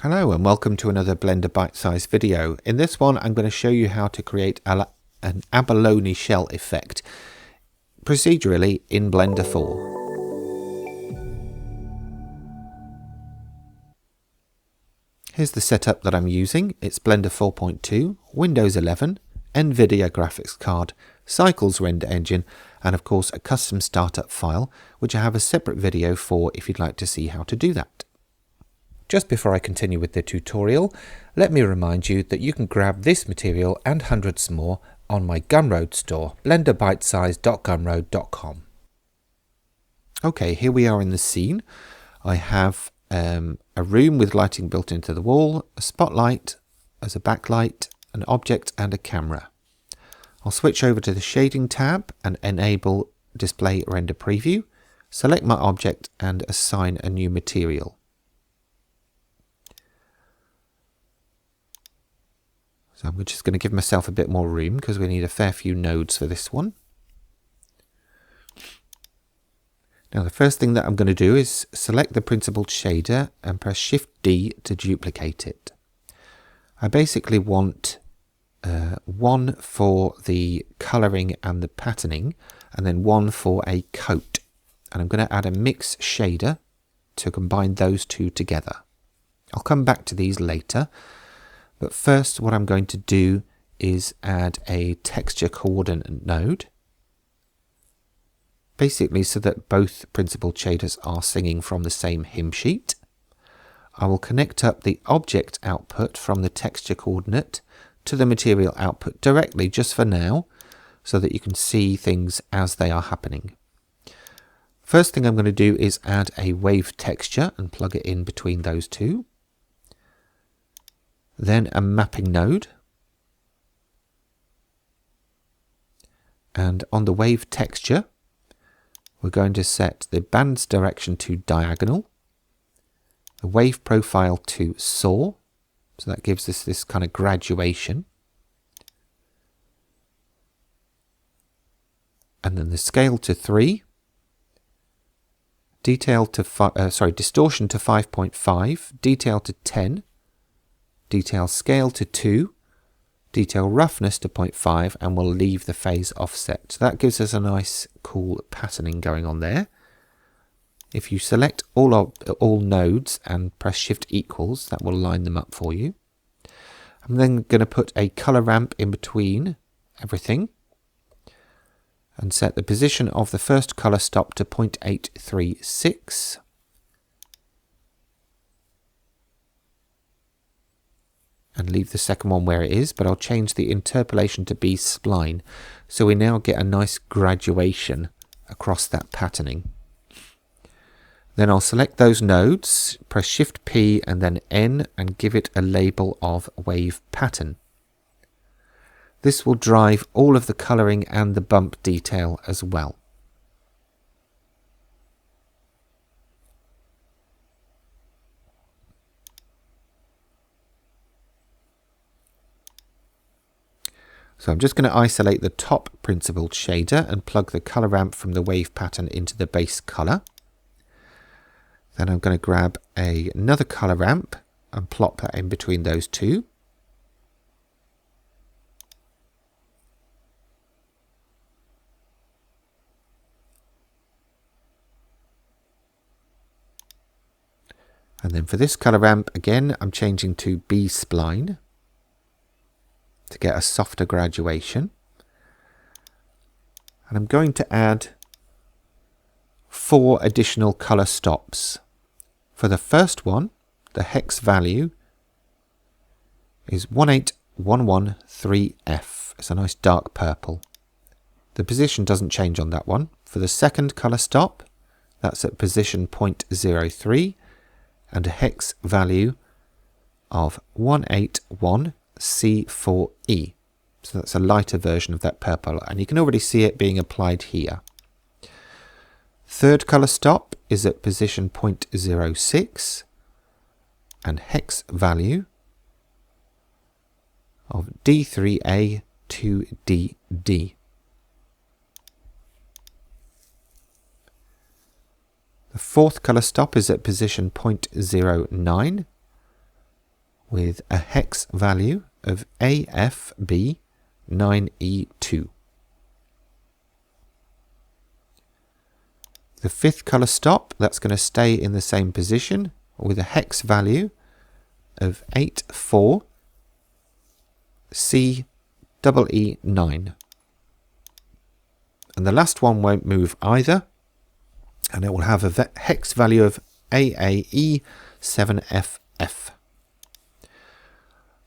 Hello and welcome to another Blender bite-sized video. In this one I'm going to show you how to create an abalone shell effect procedurally in Blender 4. Here's the setup that I'm using. It's Blender 4.2, Windows 11, NVIDIA graphics card, Cycles render engine, and of course a custom startup file, which I have a separate video for if you'd like to see how to do that. Just before I continue with the tutorial, let me remind you that you can grab this material and hundreds more on my Gumroad store, blenderbitesize.gumroad.com. Okay, here we are in the scene. I have a room with lighting built into the wall, a spotlight as a backlight, an object and a camera. I'll switch over to the shading tab and enable display render preview, select my object and assign a new material. So I'm just going to give myself a bit more room because we need a fair few nodes for this one. Now the first thing that I'm going to do is select the principled shader and press Shift D to duplicate it. I basically want one for the colouring and the patterning and then one for a coat. And I'm going to add a mix shader to combine those two together. I'll come back to these later. But first what I'm going to do is add a texture coordinate node, basically so that both principled shaders are singing from the same hymn sheet. I will connect up the object output from the texture coordinate to the material output directly just for now, so that you can see things as they are happening. First thing I'm going to do is add a wave texture and plug it in between those two. Then a mapping node, and on the wave texture we're going to set the band's direction to diagonal, the wave profile to saw, so that gives us this kind of graduation, and then the scale to 3, distortion to 5.5, detail to 10, detail scale to 2, detail roughness to 0.5, and we'll leave the phase offset. So that gives us a nice cool patterning going on there. If you select all nodes and press Shift equals, that will line them up for you. I'm then going to put a color ramp in between everything and set the position of the first color stop to 0.836. And leave the second one where it is, but I'll change the interpolation to be spline, so we now get a nice graduation across that patterning. Then I'll select those nodes, press Shift P and then N and give it a label of wave pattern. This will drive all of the colouring and the bump detail as well. So I'm just going to isolate the top principled shader and plug the color ramp from the wave pattern into the base color. Then I'm going to grab another color ramp and plop that in between those two. And then for this color ramp again, I'm changing to B spline to get a softer graduation, and I'm going to add 4 additional color stops. For the first one, the hex value is 18113F. It's a nice dark purple. The position doesn't change on that one. For the second color stop, that's at position 0.03 and a hex value of 181C4E. So that's a lighter version of that purple, and you can already see it being applied here. Third color stop is at position 0.06 and hex value of D3A to DD. The fourth color stop is at position 0.09 with a hex value of AFB9E2. The fifth colour stop, that's going to stay in the same position with a hex value of 84CEE9. And the last one won't move either, and it will have a hex value of AAE7FF.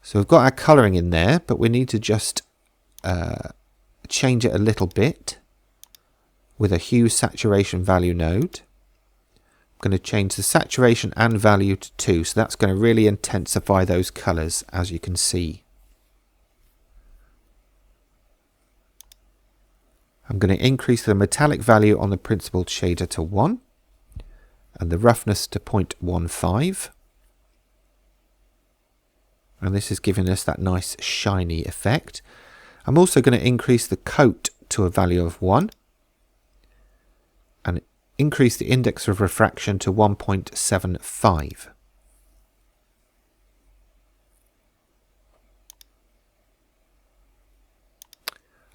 So we've got our colouring in there, but we need to just change it a little bit with a hue saturation value node. I'm going to change the saturation and value to 2, so that's going to really intensify those colours, as you can see. I'm going to increase the metallic value on the principled shader to 1 and the roughness to 0.15. And this is giving us that nice shiny effect. I'm also going to increase the coat to a value of 1 and increase the index of refraction to 1.75.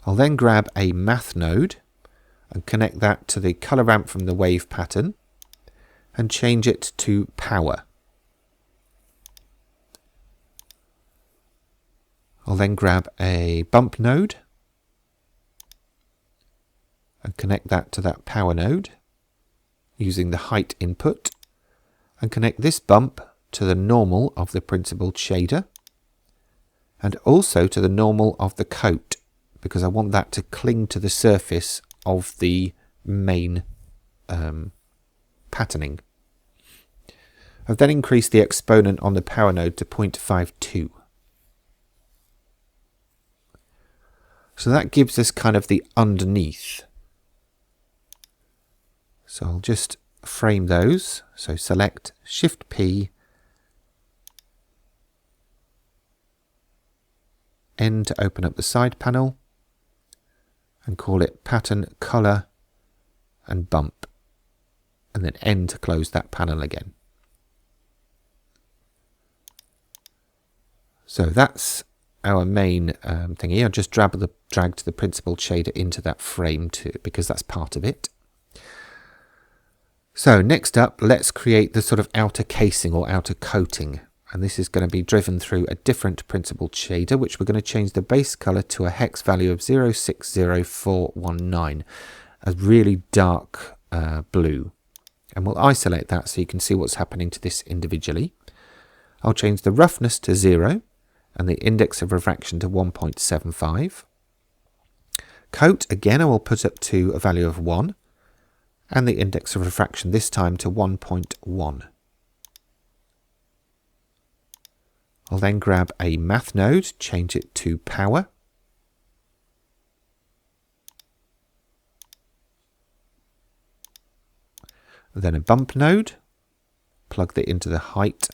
I'll then grab a math node and connect that to the colour ramp from the wave pattern and change it to power. I'll then grab a bump node and connect that to that power node using the height input, and connect this bump to the normal of the principled shader and also to the normal of the coat, because I want that to cling to the surface of the main patterning. I've then increased the exponent on the power node to 0.52. So that gives us kind of the underneath. So I'll just frame those. So select Shift P, N to open up the side panel, and call it Pattern, Colour and Bump, and then N to close that panel again. So that's our main thing here. I'll just drag the principled shader into that frame too, because that's part of it. So next up, let's create the sort of outer casing or outer coating. And this is going to be driven through a different principled shader, which we're going to change the base color to a hex value of 060419, a really dark blue. And we'll isolate that so you can see what's happening to this individually. I'll change the roughness to 0 and the index of refraction to 1.75. Coat, again, I will put up to a value of 1 and the index of refraction this time to 1.1. I'll then grab a math node, change it to power. Then a bump node, plug that into the height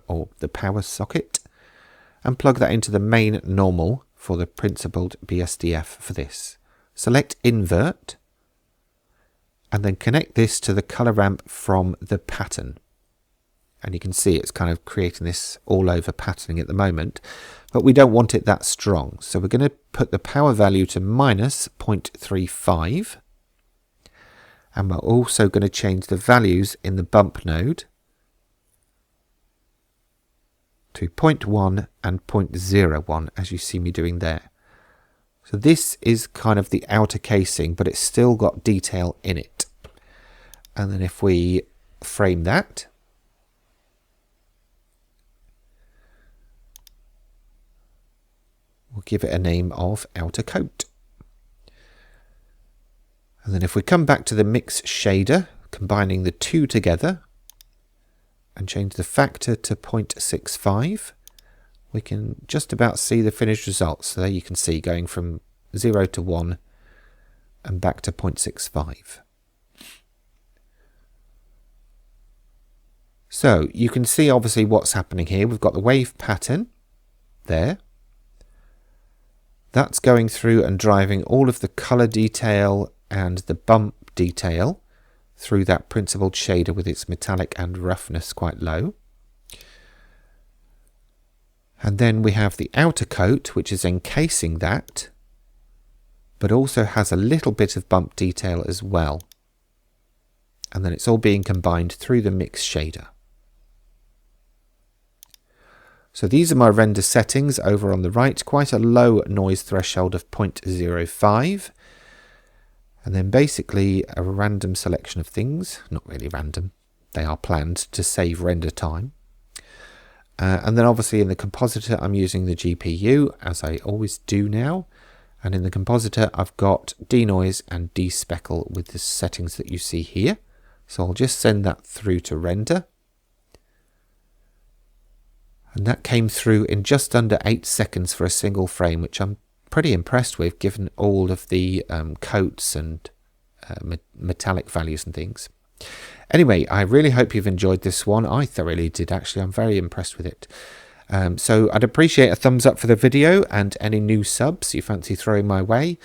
or the power socket, and plug that into the main normal for the principled BSDF for this. Select invert, and then connect this to the color ramp from the pattern. And you can see it's kind of creating this all over patterning at the moment, but we don't want it that strong. So we're going to put the power value to minus 0.35. And we're also going to change the values in the bump node to 0.1 and 0.01, as you see me doing there. So this is kind of the outer casing, but it's still got detail in it. And then if we frame that, we'll give it a name of outer coat. And then if we come back to the mix shader, combining the two together and change the factor to 0.65, we can just about see the finished results. So there you can see going from 0 to 1 and back to 0.65. So you can see obviously what's happening here. We've got the wave pattern there. That's going through and driving all of the color detail and the bump detail through that principled shader with its metallic and roughness quite low. And then we have the outer coat, which is encasing that, but also has a little bit of bump detail as well. And then it's all being combined through the mix shader. So these are my render settings over on the right, quite a low noise threshold of 0.05. And then basically a random selection of things, not really random, they are planned to save render time. And then obviously in the compositor I'm using the GPU, as I always do now. And in the compositor I've got denoise and despeckle with the settings that you see here. So I'll just send that through to render. And that came through in just under 8 seconds for a single frame, which I'm pretty impressed with given all of the coats and metallic values and things. Anyway, I really hope you've enjoyed this one. I thoroughly did actually. I'm very impressed with it. So I'd appreciate a thumbs up for the video and any new subs you fancy throwing my way.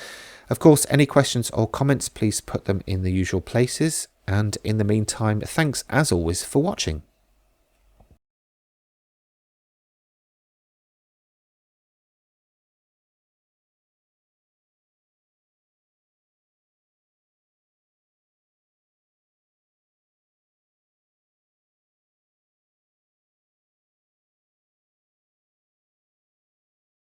Of course, any questions or comments, please put them in the usual places. And in the meantime, thanks as always for watching.